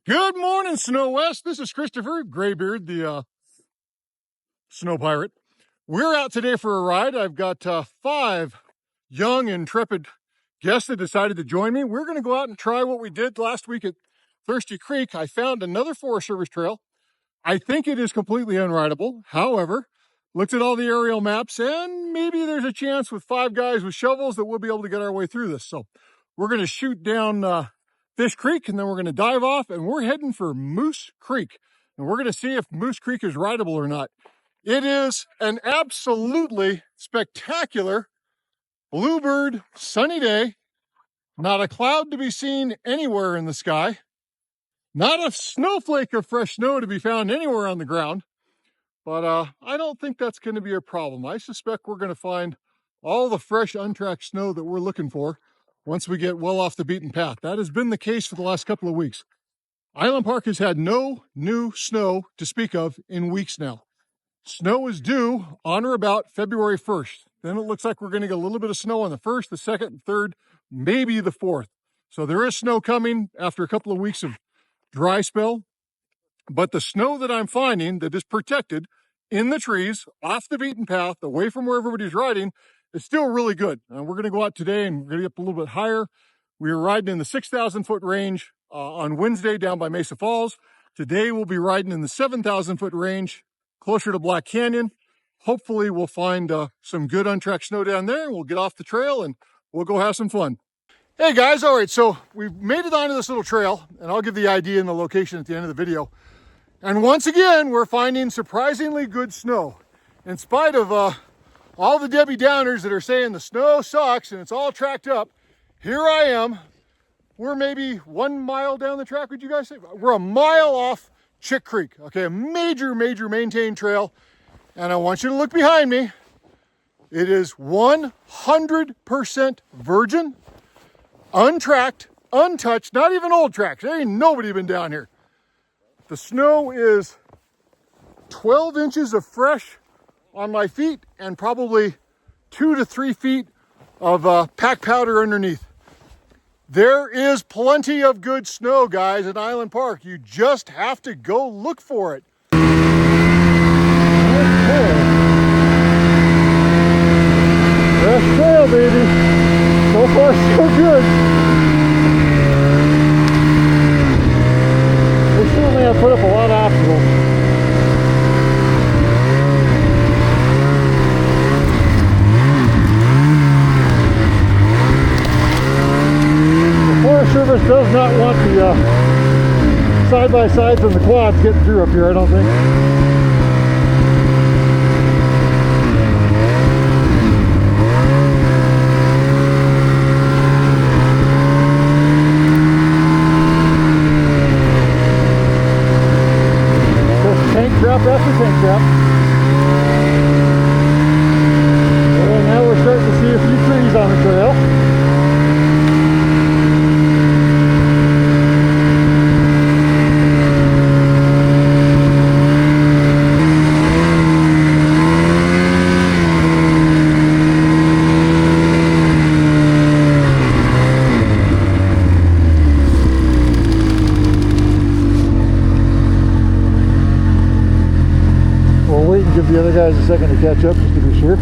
Good morning, Snow West. This is Christopher Graybeard, the snow pirate. We're out today for a ride. I've got 5 young, intrepid guests that decided to join me. We're going to go out and try what we did last week at Thirsty Creek. I found another Forest Service trail. I think it is completely unrideable. However, looked at all the aerial maps, and maybe there's a chance with 5 guys with shovels that we'll be able to get our way through this. So we're going to shoot down Fish Creek, and then we're going to dive off, and we're heading for Moose Creek. And we're going to see if Moose Creek is rideable or not. It is an absolutely spectacular bluebird sunny day. Not a cloud to be seen anywhere in the sky. Not a snowflake of fresh snow to be found anywhere on the ground. But I don't think that's going to be a problem. I suspect we're going to find all the fresh, untracked snow that we're looking for once we get well off the beaten path. That has been the case for the last couple of weeks. Island Park has had no new snow to speak of in weeks now. Snow is due on or about February 1st. Then it looks like we're going to get a little bit of snow on the 1st, the 2nd, and 3rd, maybe the 4th. So there is snow coming after a couple of weeks of dry spell. But the snow that I'm finding that is protected in the trees, off the beaten path, away from where everybody's riding, is still really good. We're going to go out today and we're going to get up a little bit higher. We were riding in the 6,000 foot range on Wednesday down by Mesa Falls. Today we'll be riding in the 7,000 foot range closer to Black Canyon. Hopefully we'll find some good untracked snow down there, and we'll get off the trail and we'll go have some fun. Hey guys, all right, so we've made it onto this little trail, and I'll give the ID and the location at the end of the video. And once again, we're finding surprisingly good snow. In spite of all the Debbie Downers that are saying the snow sucks and it's all tracked up, here I am. We're maybe 1 mile down the track, would you guys say? We're a mile off Chick Creek, okay, a major maintained trail. And I want you to look behind me. It is 100% virgin, untracked, untouched, not even old tracks. There ain't nobody been down here. The snow is 12 inches of fresh on my feet and probably 2 to 3 feet of pack powder underneath. There is plenty of good snow, guys, at Island Park. You just have to go look for it. Fresh trail, baby. So far, so good. They certainly have put up a lot of obstacles. Service does not want the side-by-sides and the quads getting through up here, I don't think. Just tank trap after tank trap. And now we're starting to see a few trees on the trail. Give the other guys a second to catch up just to be sure.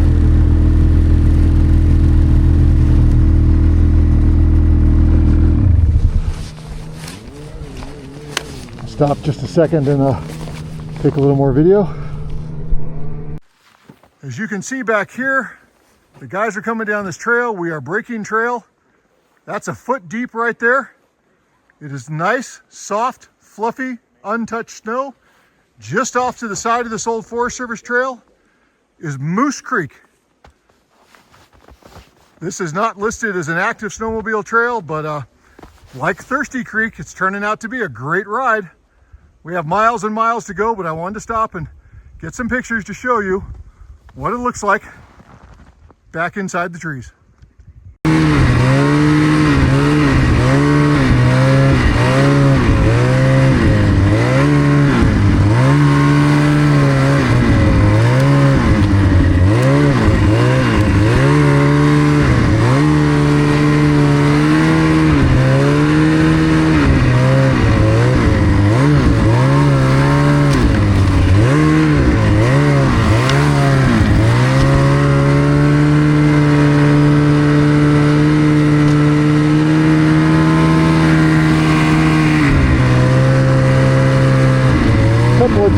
Stop just a second and take a little more video. As you can see back here, the guys are coming down this trail. We are breaking trail. That's a foot deep right there. It is nice, soft, fluffy, untouched snow. Just off to the side of this old Forest Service trail is Moose Creek. This is not listed as an active snowmobile trail, but like Thirsty Creek, it's turning out to be a great ride. We have miles and miles to go, but I wanted to stop and get some pictures to show you what it looks like back inside the trees.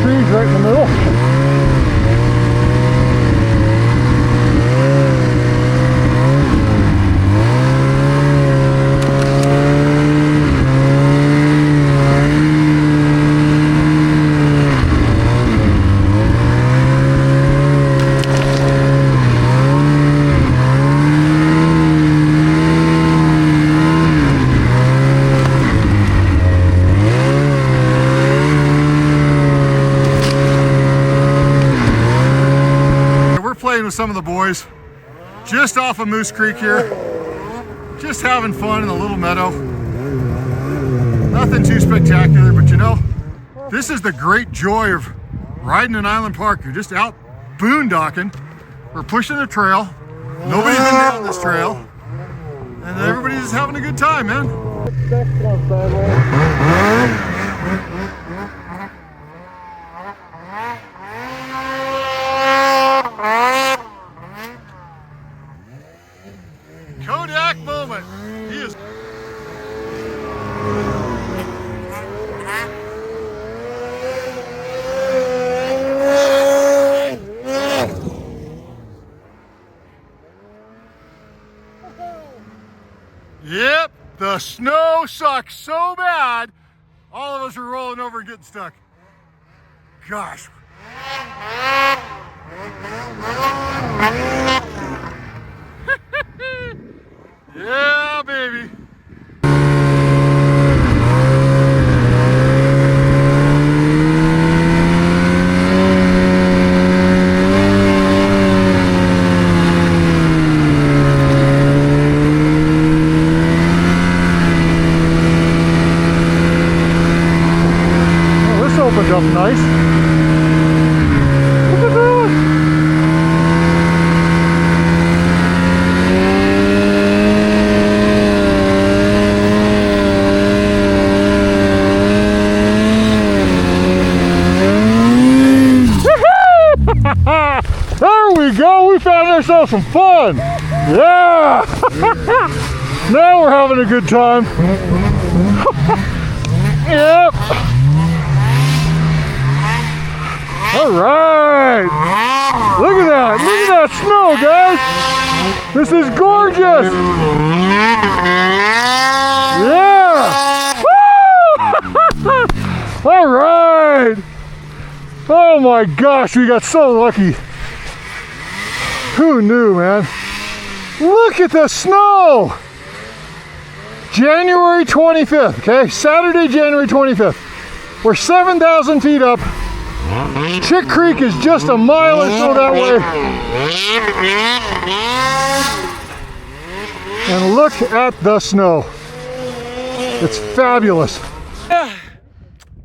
trees right in the middle. With some of the boys just off of Moose Creek here, just having fun in a little meadow. Nothing too spectacular, but you know, this is the great joy of riding in Island Park. You're just out boondocking. We're pushing a trail. Nobody's been down this trail, and everybody's just having a good time, man. Kodak moment. He is. Yep, the snow sucks so bad, all of us are rolling over and getting stuck. Gosh. Yeah, baby. Oh, this opened up nice. Look at that. There we go, we found ourselves some fun. Yeah. Now we're having a good time. Yep. All right. Look at that snow, guys. This is gorgeous. Yeah. All right. Oh my gosh, we got so lucky. Who knew, man? Look at the snow! January 25th, okay? Saturday, January 25th. We're 7,000 feet up. Chick Creek is just a mile or so that way. And look at the snow. It's fabulous.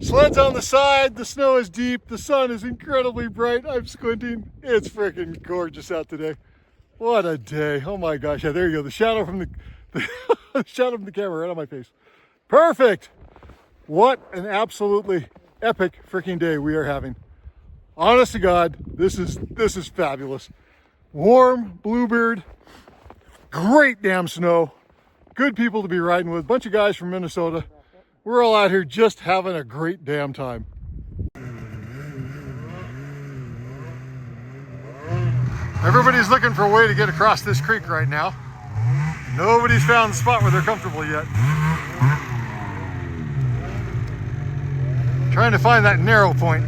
Sleds on the side, the snow is deep, the sun is incredibly bright. I'm squinting. It's freaking gorgeous out today. What a day. Oh my gosh. Yeah, there you go. The shadow from the shadow from the camera right on my face. Perfect. What an absolutely epic freaking day we are having. Honest to God, this is fabulous. Warm, Bluebird, great damn snow, good people to be riding with, bunch of guys from Minnesota. We're all out here just having a great damn time. Everybody's looking for a way to get across this creek right now. Nobody's found the spot where they're comfortable yet. Trying to find that narrow point.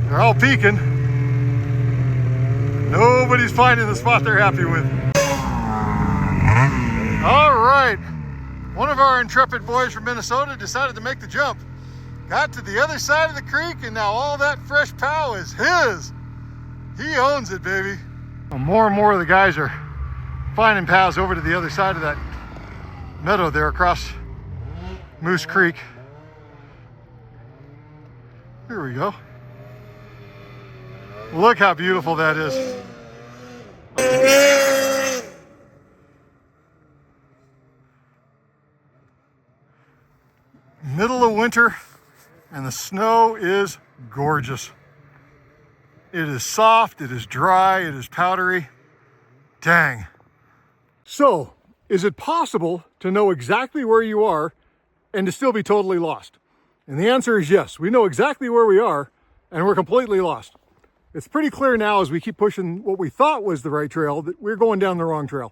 They're all peeking. Nobody's finding the spot they're happy with. All right. One of our intrepid boys from Minnesota decided to make the jump. Got to the other side of the creek, and now all that fresh pow is his. He owns it, baby. Well, more and more of the guys are finding paths over to the other side of that meadow there across Moose Creek. Here we go. Look how beautiful that is. Middle of winter, and the snow is gorgeous. It is soft, it is dry, it is powdery. Dang. So, is it possible to know exactly where you are and to still be totally lost? And the answer is yes. We know exactly where we are, and we're completely lost. It's pretty clear now as we keep pushing what we thought was the right trail that we're going down the wrong trail.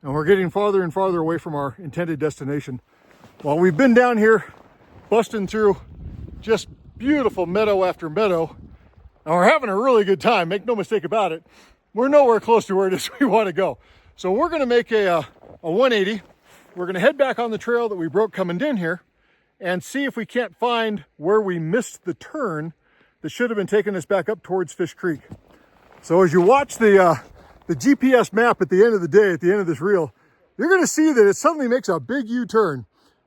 And we're getting farther and farther away from our intended destination. While we've been down here busting through just beautiful meadow after meadow, and we're having a really good time, make no mistake about it, we're nowhere close to where it is we want to go. So we're going to make a 180. We're going to head back on the trail that we broke coming in here and see if we can't find where we missed the turn that should have been taking us back up towards Fish Creek. So as you watch the GPS map at the end of the day, at the end of this reel, you're going to see that it suddenly makes a big U-turn.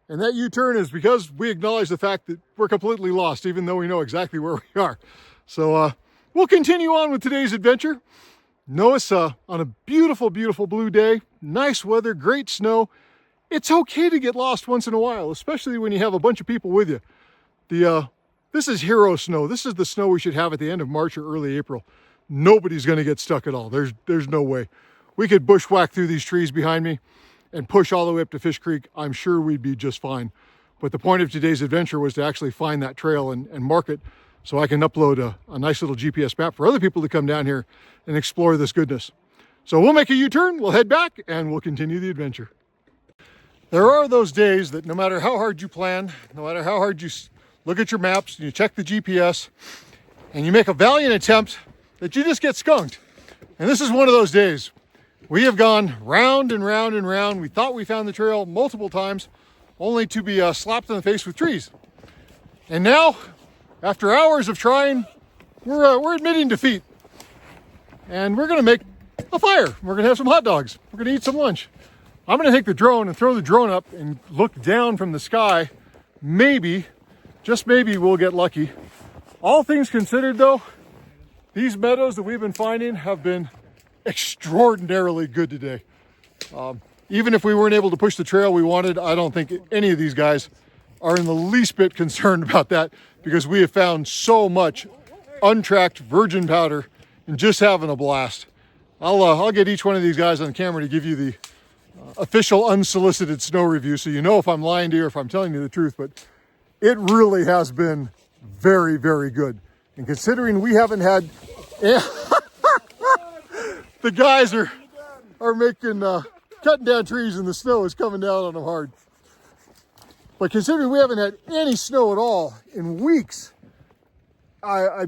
And that U-turn is because we acknowledge the fact that we're completely lost, even though we know exactly where we are. So we'll continue on with today's adventure. Notice on a beautiful, beautiful blue day, nice weather, great snow. It's okay to get lost once in a while, especially when you have a bunch of people with you. This is hero snow. This is the snow we should have at the end of March or early April. Nobody's going to get stuck at all. There's no way. We could bushwhack through these trees behind me and push all the way up to Fish Creek. I'm sure we'd be just fine. But the point of today's adventure was to actually find that trail and mark it so I can upload a nice little GPS map for other people to come down here and explore this goodness. So we'll make a U-turn, we'll head back, and we'll continue the adventure. There are those days that no matter how hard you plan, no matter how hard you look at your maps and you check the GPS, and you make a valiant attempt, that you just get skunked. And this is one of those days. We have gone round and round and round. We thought we found the trail multiple times, only to be slapped in the face with trees. And now, after hours of trying, we're admitting defeat. And we're gonna make a fire. We're gonna have some hot dogs. We're gonna eat some lunch. I'm gonna take the drone and throw the drone up and look down from the sky. Maybe, just maybe, we'll get lucky. All things considered though, these meadows that we've been finding have been extraordinarily good today. Even if we weren't able to push the trail we wanted, I don't think any of these guys are in the least bit concerned about that, because we have found so much untracked virgin powder and just having a blast. I'll get each one of these guys on camera to give you the official unsolicited snow review, so you know if I'm lying to you or if I'm telling you the truth, but it really has been very, very good. And considering we haven't had, the guys are making, cutting down trees and the snow is coming down on them hard. But considering we haven't had any snow at all in weeks, I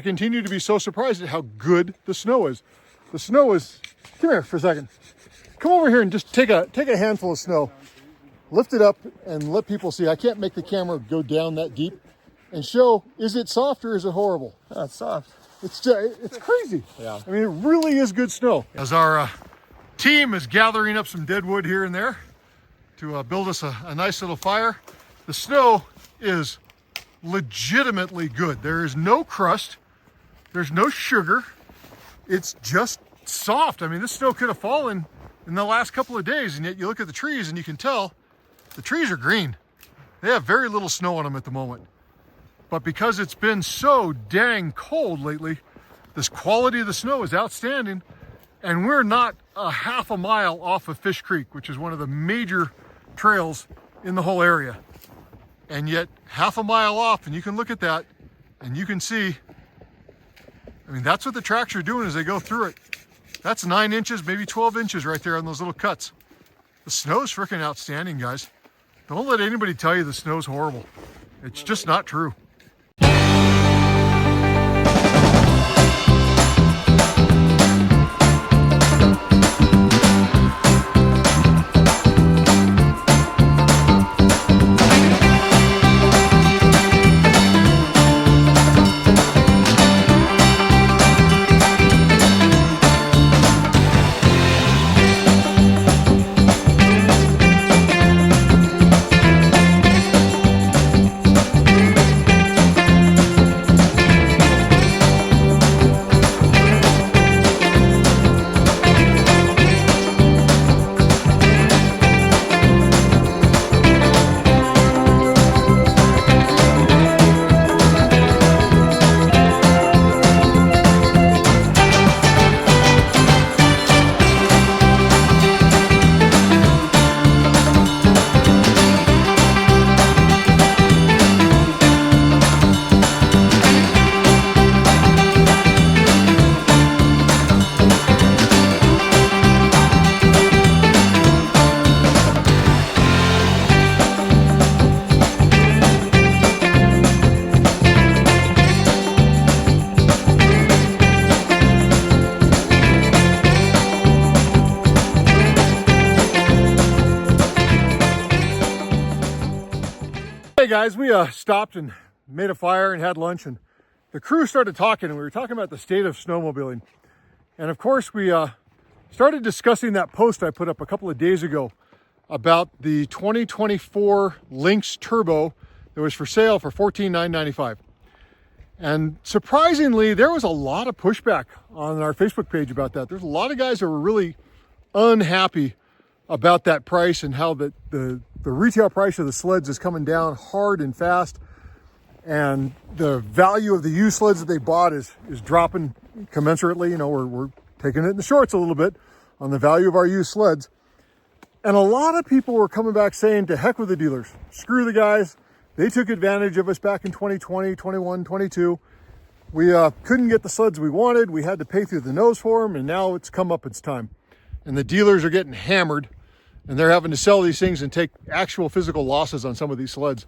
continue to be so surprised at how good the snow is. The snow is, come here for a second. Come over here and just take a handful of snow, lift it up and let people see. I can't make the camera go down that deep and show, is it soft or is it horrible? It's soft. It's crazy. Yeah. I mean, it really is good snow. As our team is gathering up some dead wood here and there to build us a nice little fire, the snow is legitimately good. There is no crust. There's no sugar. It's just soft. I mean, this snow could have fallen in the last couple of days, and yet you look at the trees and you can tell the trees are green. They have very little snow on them at the moment. But because it's been so dang cold lately, this quality of the snow is outstanding. And we're not a half a mile off of Fish Creek, which is one of the major trails in the whole area. And yet half a mile off, and you can look at that and you can see, I mean, that's what the tracks are doing as they go through it. That's 9 inches, maybe 12 inches right there on those little cuts. The snow's freaking outstanding, guys. Don't let anybody tell you the snow's horrible. It's just not true. Hey guys, we stopped and made a fire and had lunch, and the crew started talking, and we were talking about the state of snowmobiling. And of course, we started discussing that post I put up a couple of days ago about the 2024 Lynx Turbo that was for sale for $14,995. And surprisingly, there was a lot of pushback on our Facebook page about that. There's a lot of guys that were really unhappy about that price and how the retail price of the sleds is coming down hard and fast. And the value of the used sleds that they bought is dropping commensurately. You know, we're taking it in the shorts a little bit on the value of our used sleds. And a lot of people were coming back saying, to heck with the dealers. Screw the guys. They took advantage of us back in 2020, 21, 22. We couldn't get the sleds we wanted. We had to pay through the nose for them, and now it's come up its time. And the dealers are getting hammered, and they're having to sell these things and take actual physical losses on some of these sleds.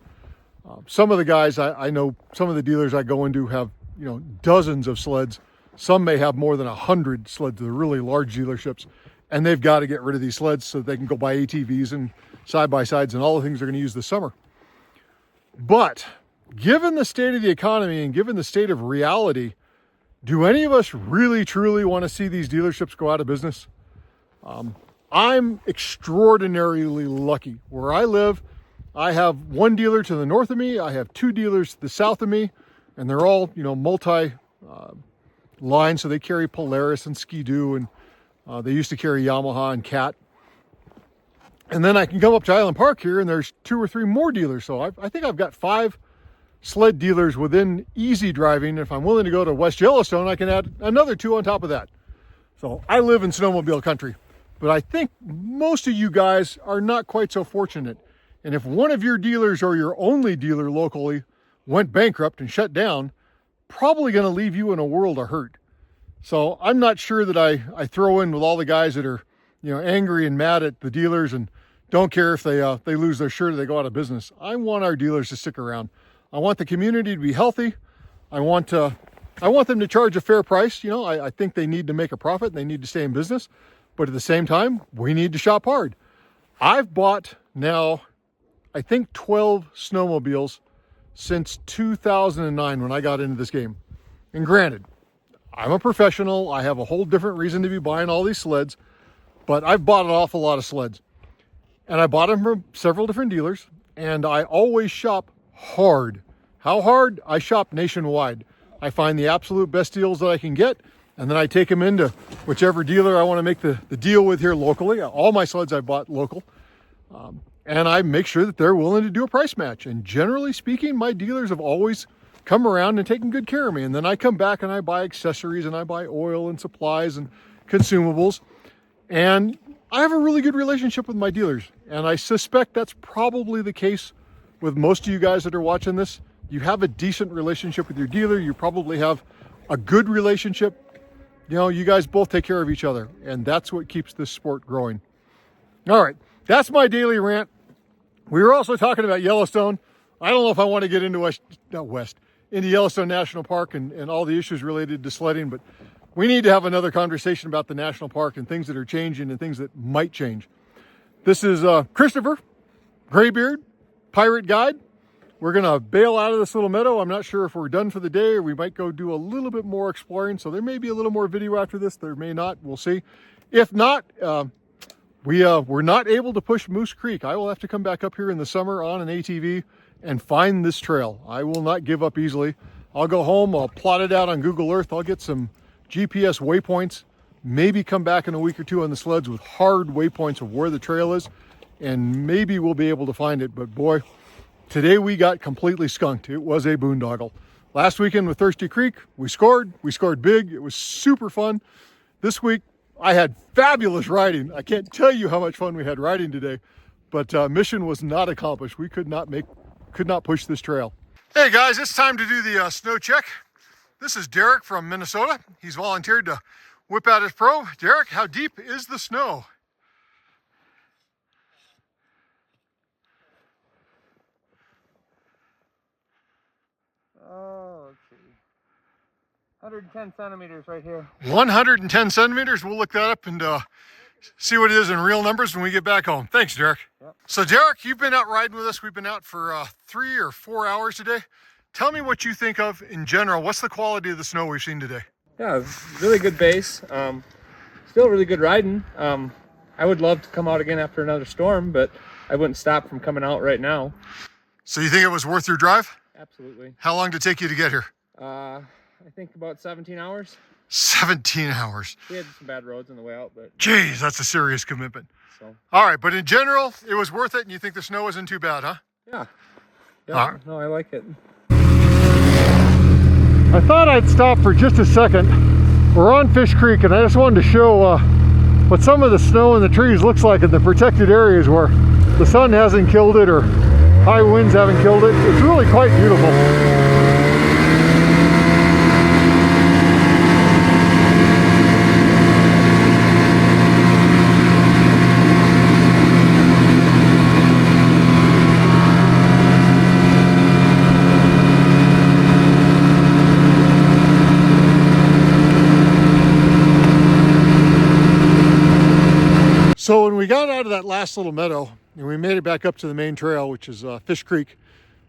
Some of the guys I know, some of the dealers I go into have, you know, dozens of sleds. Some may have more than 100 sleds. They're really large dealerships, and they've got to get rid of these sleds so they can go buy ATVs and side-by-sides and all the things they're going to use this summer. But given the state of the economy and given the state of reality, do any of us really, truly want to see these dealerships go out of business? I'm extraordinarily lucky. Where I live, I have one dealer to the north of me. I have two dealers to the south of me, and they're all, you know, multi line. So they carry Polaris and Ski-Doo, and they used to carry Yamaha and Cat. And then I can come up to Island Park here, and there's 2 or 3 more dealers. So I think I've got 5 sled dealers within easy driving. If I'm willing to go to West Yellowstone, I can add another 2 on top of that. So I live in snowmobile country, but I think most of you guys are not quite so fortunate. And if one of your dealers or your only dealer locally went bankrupt and shut down, probably going to leave you in a world of hurt. So I'm not sure that I throw in with all the guys that are, you know, angry and mad at the dealers and don't care if they lose their shirt or they go out of business. I want our dealers to stick around. I want the community to be healthy. I want them to charge a fair price. You know, I think they need to make a profit and they need to stay in business. But at the same time, we need to shop hard. I've bought now, I think, 12 snowmobiles since 2009 when I got into this game. And granted, I'm a professional. I have a whole different reason to be buying all these sleds, but I've bought an awful lot of sleds. And I bought them from several different dealers, and I always shop hard. How hard? I shop nationwide. I find the absolute best deals that I can get, and then I take them into whichever dealer I want to make the deal with here locally. All my sleds I bought local. And I make sure that they're willing to do a price match. And generally speaking, my dealers have always come around and taken good care of me. And then I come back and I buy accessories and I buy oil and supplies and consumables. And I have a really good relationship with my dealers. And I suspect that's probably the case with most of you guys that are watching this. You have a decent relationship with your dealer. You probably have a good relationship. You know, you guys both take care of each other. And that's what keeps this sport growing. All right. That's my daily rant. We were also talking about Yellowstone. I don't know if I want to get into into Yellowstone National Park and all the issues related to sledding, but we need to have another conversation about the national park and things that are changing and things that might change. This is Christopher, Graybeard, Pirate Guide. We're going to bail out of this little meadow. I'm not sure if we're done for the day or we might go do a little bit more exploring. So there may be a little more video after this. There may not. We'll see. If not, we're not able to push Moose Creek. I will have to come back up here in the summer on an ATV and find this trail. I will not give up easily. I'll go home, I'll plot it out on Google Earth, I'll get some GPS waypoints, maybe come back in a week or 2 on the sleds with hard waypoints of where the trail is, and maybe we'll be able to find it. But boy, today we got completely skunked. It was a boondoggle. Last weekend with Thirsty Creek, we scored big. It was super fun. This week, I had fabulous riding. I can't tell you how much fun we had riding today, but mission was not accomplished. We could not push this trail. Hey guys, it's time to do the snow check. This is Derek from Minnesota. He's volunteered to whip out his pro. Derek, how deep is the snow? Oh, let's see. 110 centimeters right here. 110 centimeters. We'll look that up and see what it is in real numbers when we get back home. Thanks, Derek. Yep. So Derek, you've been out riding with us. We've been out for 3 or 4 hours today. Tell me what you think of in general. What's the quality of the snow we've seen today? Yeah, really good base. Still really good riding. I would love to come out again after another storm, but I wouldn't stop from coming out right now. So you think it was worth your drive? Absolutely. How long did it take you to get here? I think about 17 hours. 17 hours. We had some bad roads on the way out, but... Geez, that's a serious commitment. So. All right, but in general, it was worth it, and you think the snow isn't too bad, huh? Yeah. Yeah, no, I like it. I thought I'd stop for just a second. We're on Fish Creek, and I just wanted to show what some of the snow in the trees looks like in the protected areas where the sun hasn't killed it or high winds haven't killed it. It's really quite beautiful. So when we got out of that last little meadow and we made it back up to the main trail, which is Fish Creek,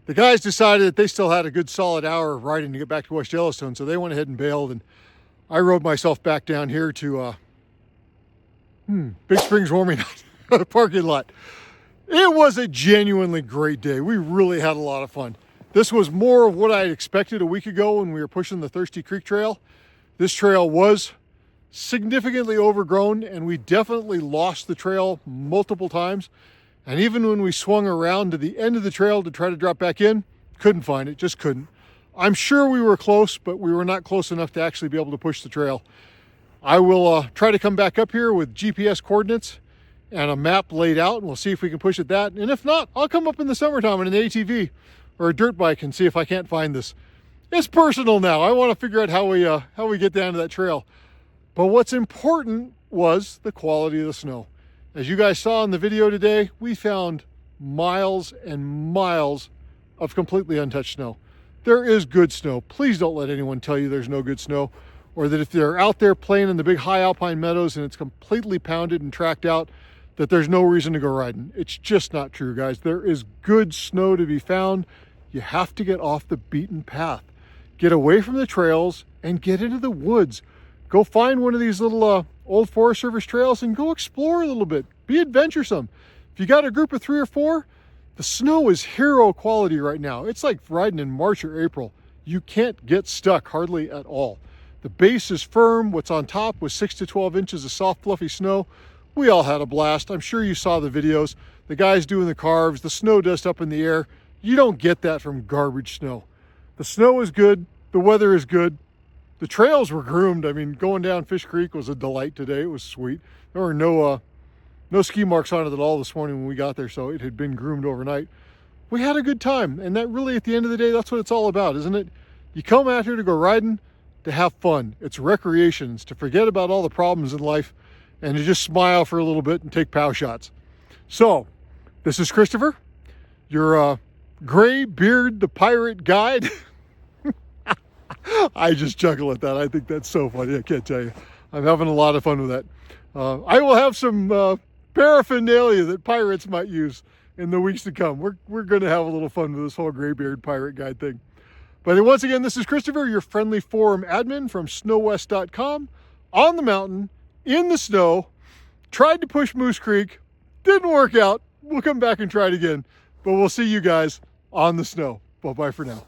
the guys decided that they still had a good solid hour of riding to get back to West Yellowstone, so they went ahead and bailed, and I rode myself back down here to Big Springs Warming parking lot. It was a genuinely great day. We really had a lot of fun. This was more of what I had expected a week ago when we were pushing the Thirsty Creek Trail. This trail was significantly overgrown, and we definitely lost the trail multiple times. And even when we swung around to the end of the trail to try to drop back in, couldn't find it, just couldn't. I'm sure we were close, but we were not close enough to actually be able to push the trail. I will try to come back up here with GPS coordinates and a map laid out, and we'll see if we can push it that. And if not, I'll come up in the summertime in an ATV or a dirt bike and see if I can't find this. It's personal now. I want to figure out how we get down to that trail. But what's important was the quality of the snow. As you guys saw in the video today, we found miles and miles of completely untouched snow. There is good snow. Please don't let anyone tell you there's no good snow, or that if they're out there playing in the big high alpine meadows and it's completely pounded and tracked out, that there's no reason to go riding. It's just not true, guys. There is good snow to be found. You have to get off the beaten path. Get away from the trails and get into the woods. Go find one of these little old Forest Service trails and go explore a little bit. Be adventuresome. If you got a group of 3 or 4, the snow is hero quality right now. It's like riding in March or April. You can't get stuck hardly at all. The base is firm. What's on top was 6 to 12 inches of soft, fluffy snow. We all had a blast. I'm sure you saw the videos. The guys doing the carves, the snow dust up in the air. You don't get that from garbage snow. The snow is good. The weather is good. The trails were groomed. I mean, going down Fish Creek was a delight today. It was sweet. There were no ski marks on it at all this morning when we got there, so it had been groomed overnight. We had a good time, and that really, at the end of the day, that's what it's all about, isn't it? You come out here to go riding, to have fun. It's recreation. It's to forget about all the problems in life and to just smile for a little bit and take pow shots. So, this is Christopher, your gray beard, the pirate guide. I just chuckle at that. I think that's so funny. I can't tell you. I'm having a lot of fun with that. I will have some paraphernalia that pirates might use in the weeks to come. We're going to have a little fun with this whole graybeard pirate guide thing. But once again, this is Christopher, your friendly forum admin from snowwest.com, on the mountain, in the snow, tried to push Moose Creek, didn't work out. We'll come back and try it again. But we'll see you guys on the snow. Bye-bye for now.